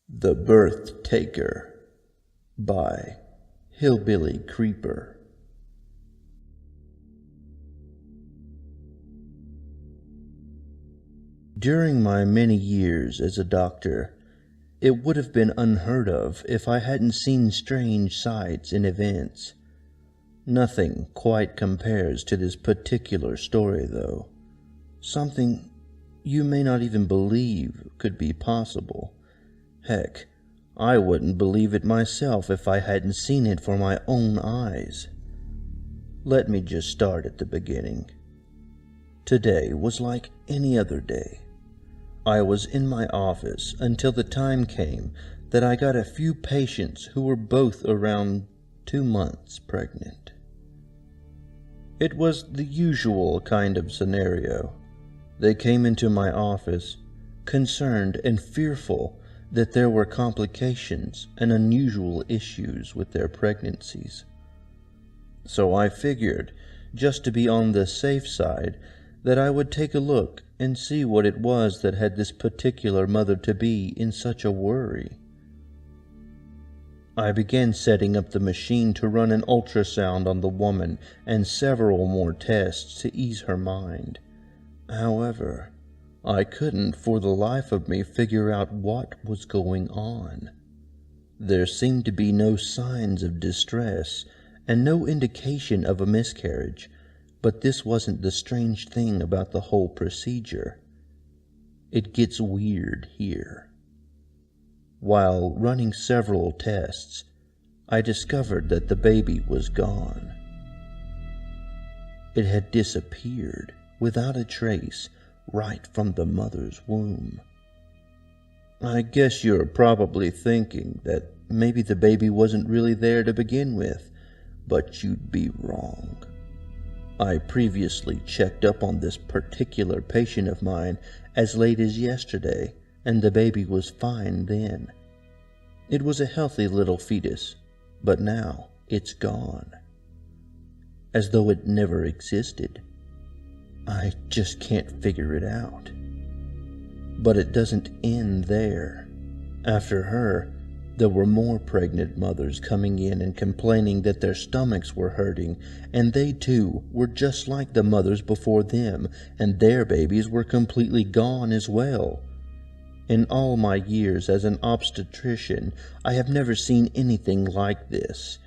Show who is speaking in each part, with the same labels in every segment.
Speaker 1: The Birth Taker by Hillbilly Creeper. During my many years as a doctor, it would have been unheard of if I hadn't seen strange sights and events. Nothing quite compares to this particular story, though. Something you may not even believe could be possible. Heck, I wouldn't believe it myself if I hadn't seen it for my own eyes. Let me just start at the beginning. Today was like any other day. I was in my office until the time came that I got a few patients who were both around 2 months pregnant. It was the usual kind of scenario. They came into my office, concerned and fearful that there were complications and unusual issues with their pregnancies. So I figured, just to be on the safe side, that I would take a look and see what it was that had this particular mother-to-be in such a worry. I began setting up the machine to run an ultrasound on the woman and several more tests to ease her mind. However, I couldn't for the life of me figure out what was going on. There seemed to be no signs of distress and no indication of a miscarriage, but this wasn't the strange thing about the whole procedure. It gets weird here. While running several tests, I discovered that the baby was gone. It had disappeared without a trace right from the mother's womb. I guess you're probably thinking that maybe the baby wasn't really there to begin with, but you'd be wrong. I previously checked up on this particular patient of mine as late as yesterday, and the baby was fine then. It was a healthy little fetus, but now it's gone. As though it never existed. I just can't figure it out. But it doesn't end there. After her, there were more pregnant mothers coming in and complaining that their stomachs were hurting, and they too were just like the mothers before them, and their babies were completely gone as well. In all my years as an obstetrician, I have never seen anything like this.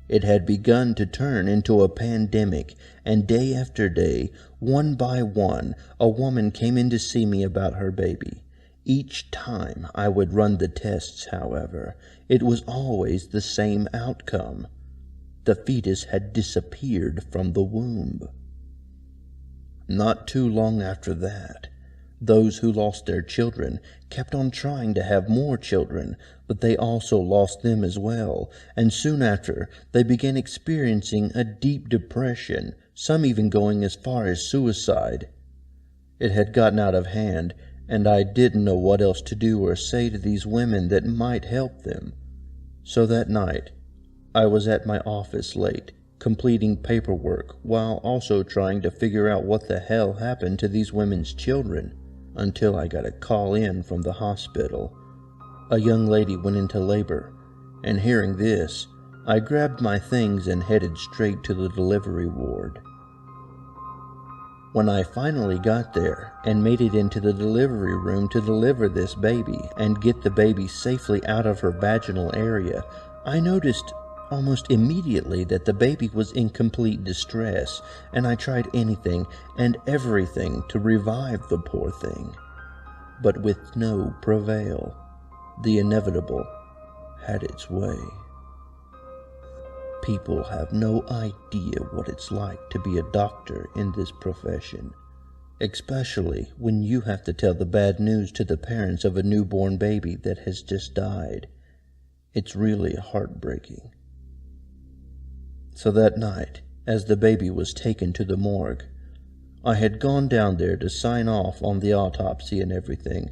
Speaker 1: It had begun to turn into a pandemic, and day after day, one by one, a woman came in to see me about her baby. Each time I would run the tests, however, it was always the same outcome. The fetus had disappeared from the womb. Not too long after that, those who lost their children kept on trying to have more children, but they also lost them as well, and soon after they began experiencing a deep depression, some even going as far as suicide. It had gotten out of hand, and I didn't know what else to do or say to these women that might help them. So that night, I was at my office late, completing paperwork while also trying to figure out what the hell happened to these women's children, until I got a call in from the hospital. A young lady went into labor, and hearing this, I grabbed my things and headed straight to the delivery ward. When I finally got there and made it into the delivery room to deliver this baby and get the baby safely out of her vaginal area, I noticed almost immediately that the baby was in complete distress, and I tried anything and everything to revive the poor thing. But with no prevail. The inevitable had its way. People have no idea what it's like to be a doctor in this profession, especially when you have to tell the bad news to the parents of a newborn baby that has just died. It's really heartbreaking. So that night, as the baby was taken to the morgue, I had gone down there to sign off on the autopsy and everything,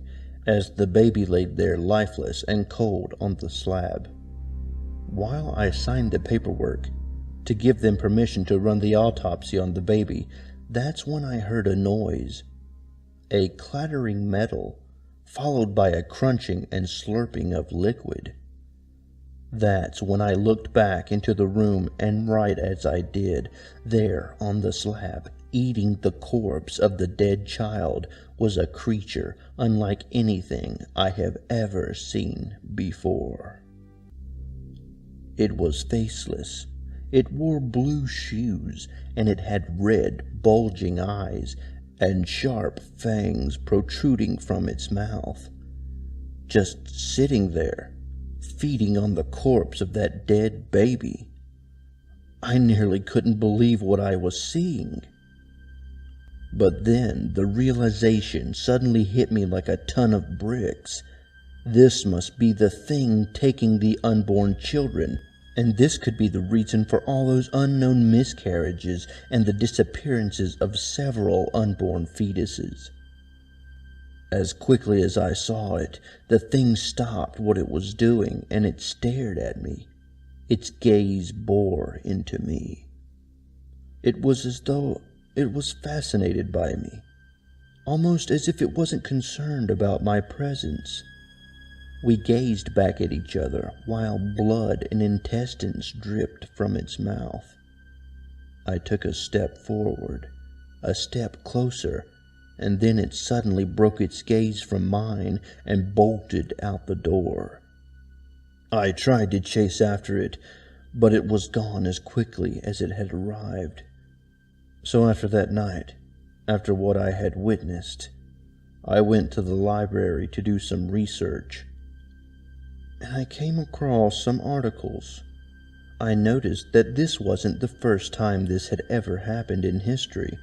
Speaker 1: as the baby laid there lifeless and cold on the slab. While I signed the paperwork to give them permission to run the autopsy on the baby, that's when I heard a noise. A clattering metal followed by a crunching and slurping of liquid. That's when I looked back into the room, and right as I did, there on the slab, eating the corpse of the dead child, was a creature unlike anything I have ever seen before. It was faceless. It wore blue shoes, and it had red, bulging eyes and sharp fangs protruding from its mouth. Just sitting there, feeding on the corpse of that dead baby. I nearly couldn't believe what I was seeing. But then the realization suddenly hit me like a ton of bricks. This must be the thing taking the unborn children, and this could be the reason for all those unknown miscarriages and the disappearances of several unborn fetuses. As quickly as I saw it, the thing stopped what it was doing, and it stared at me. Its gaze bore into me. It was as though it was fascinated by me, almost as if it wasn't concerned about my presence. We gazed back at each other while blood and intestines dripped from its mouth. I took a step forward, a step closer, and then it suddenly broke its gaze from mine and bolted out the door. I tried to chase after it, but it was gone as quickly as it had arrived. So after that night, after what I had witnessed, I went to the library to do some research, and I came across some articles. I noticed that this wasn't the first time this had ever happened in history.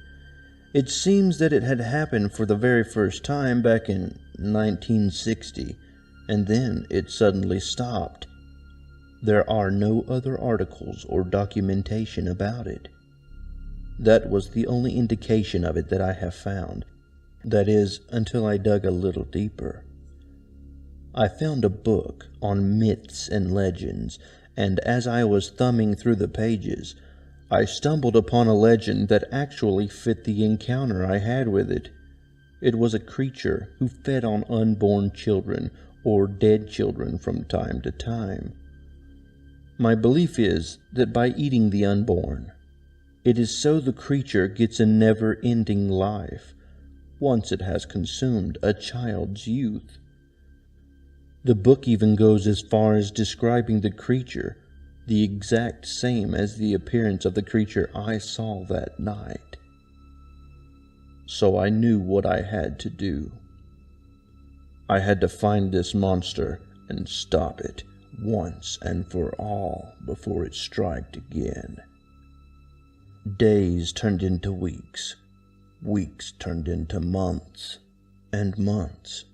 Speaker 1: It seems that it had happened for the very first time back in 1960, and then it suddenly stopped. There are no other articles or documentation about it. That was the only indication of it that I have found. That is, until I dug a little deeper. I found a book on myths and legends, and as I was thumbing through the pages, I stumbled upon a legend that actually fit the encounter I had with it. It was a creature who fed on unborn children or dead children from time to time. My belief is that by eating the unborn, it is so the creature gets a never-ending life once it has consumed a child's youth. The book even goes as far as describing the creature, the exact same as the appearance of the creature I saw that night. So I knew what I had to do. I had to find this monster and stop it once and for all before it striked again. Days turned into weeks, weeks turned into months, and months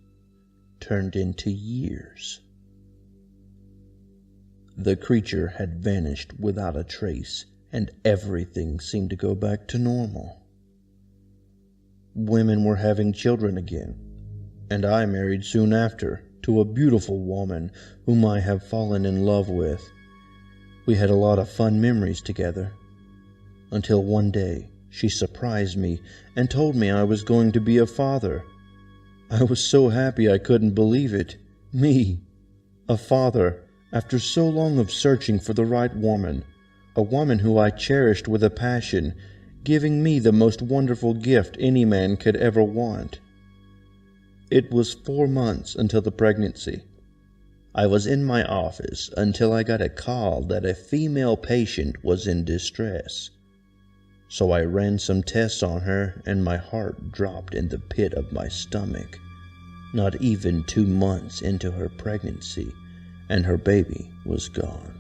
Speaker 1: turned into years. The creature had vanished without a trace, and everything seemed to go back to normal. Women were having children again, and I married soon after to a beautiful woman whom I have fallen in love with. We had a lot of fun memories together, until one day she surprised me and told me I was going to be a father. I was so happy I couldn't believe it. Me, a father, after so long of searching for the right woman, a woman who I cherished with a passion, giving me the most wonderful gift any man could ever want. It was 4 months until the pregnancy. I was in my office until I got a call that a female patient was in distress. So I ran some tests on her, and my heart dropped in the pit of my stomach. Not even 2 months into her pregnancy, and her baby was gone.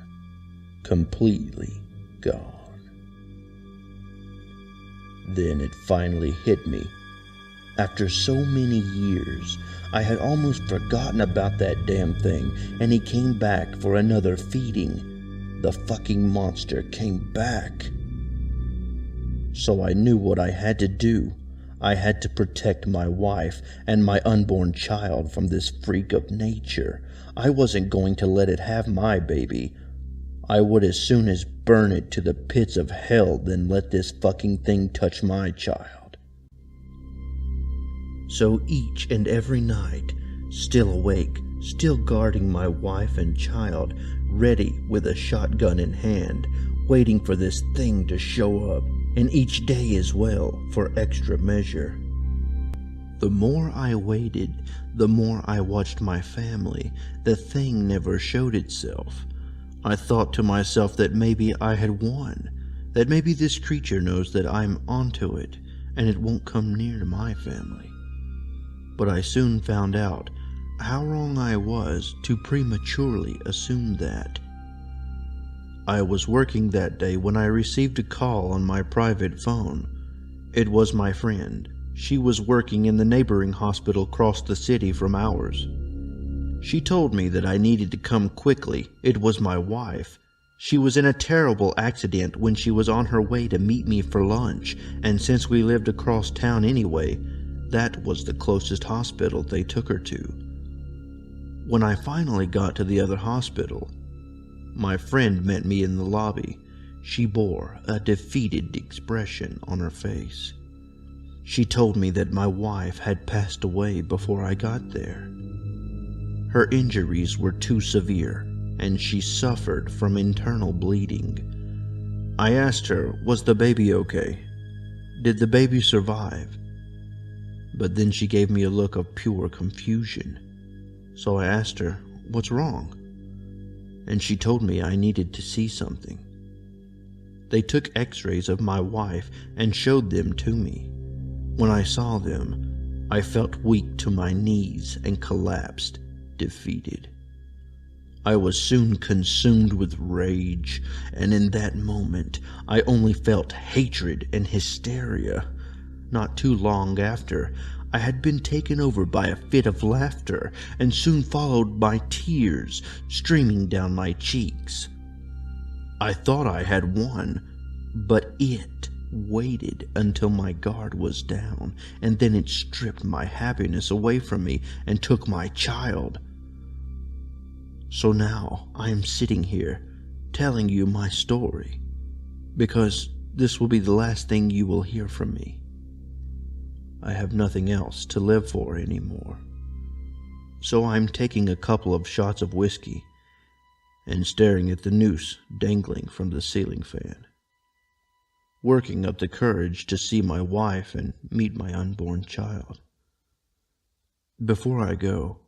Speaker 1: Completely gone. Then it finally hit me. After so many years, I had almost forgotten about that damn thing, and he came back for another feeding. The fucking monster came back. So I knew what I had to do. I had to protect my wife and my unborn child from this freak of nature. I wasn't going to let it have my baby. I would as soon as burn it to the pits of hell than let this fucking thing touch my child. So each and every night, still awake, still guarding my wife and child, ready with a shotgun in hand, waiting for this thing to show up, and each day as well for extra measure. The more I waited, the more I watched my family. The thing never showed itself. I thought to myself that maybe I had won, that maybe this creature knows that I'm onto it, and it won't come near to my family. But I soon found out how wrong I was to prematurely assume that. I was working that day when I received a call on my private phone. It was my friend. She was working in the neighboring hospital across the city from ours. She told me that I needed to come quickly. It was my wife. She was in a terrible accident when she was on her way to meet me for lunch, and since we lived across town anyway, that was the closest hospital they took her to. When I finally got to the other hospital, my friend met me in the lobby. She bore a defeated expression on her face. She told me that my wife had passed away before I got there. Her injuries were too severe, and she suffered from internal bleeding. I asked her, was the baby okay? Did the baby survive? But then she gave me a look of pure confusion. So I asked her, what's wrong? And she told me I needed to see something. They took x-rays of my wife and showed them to me. When I saw them, I felt weak to my knees and collapsed, defeated. I was soon consumed with rage, and in that moment, I only felt hatred and hysteria. Not too long after, I had been taken over by a fit of laughter, and soon followed by tears streaming down my cheeks. I thought I had won, but it waited until my guard was down, and then it stripped my happiness away from me and took my child. So now I am sitting here telling you my story, because this will be the last thing you will hear from me. I have nothing else to live for anymore. So I'm taking a couple of shots of whiskey and staring at the noose dangling from the ceiling fan, working up the courage to see my wife and meet my unborn child. Before I go,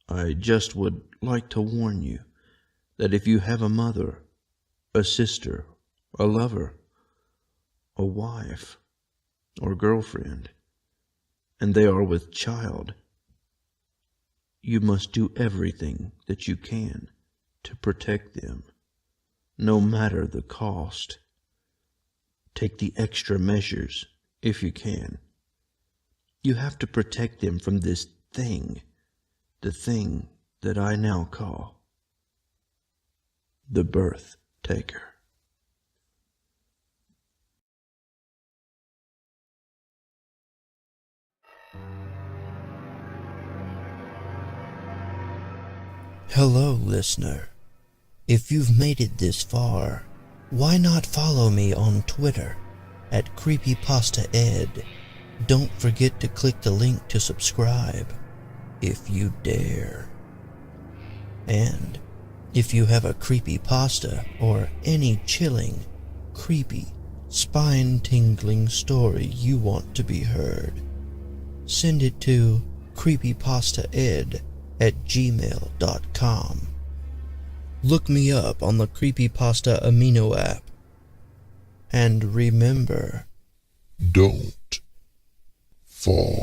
Speaker 1: I just would like to warn you that if you have a mother, a sister, a lover, a wife, or girlfriend, and they are with child, you must do everything that you can to protect them, no matter the cost. Take the extra measures if you can. You have to protect them from this thing, the thing that I now call the birth taker.
Speaker 2: Hello, listener. If you've made it this far, why not follow me on Twitter at CreepypastaED? Don't forget to click the link to subscribe, if you dare. And if you have a creepypasta or any chilling, creepy, spine-tingling story you want to be heard, send it to creepypastaed@gmail.com. Look me up on the Creepypasta Amino app. And remember,
Speaker 3: don't fall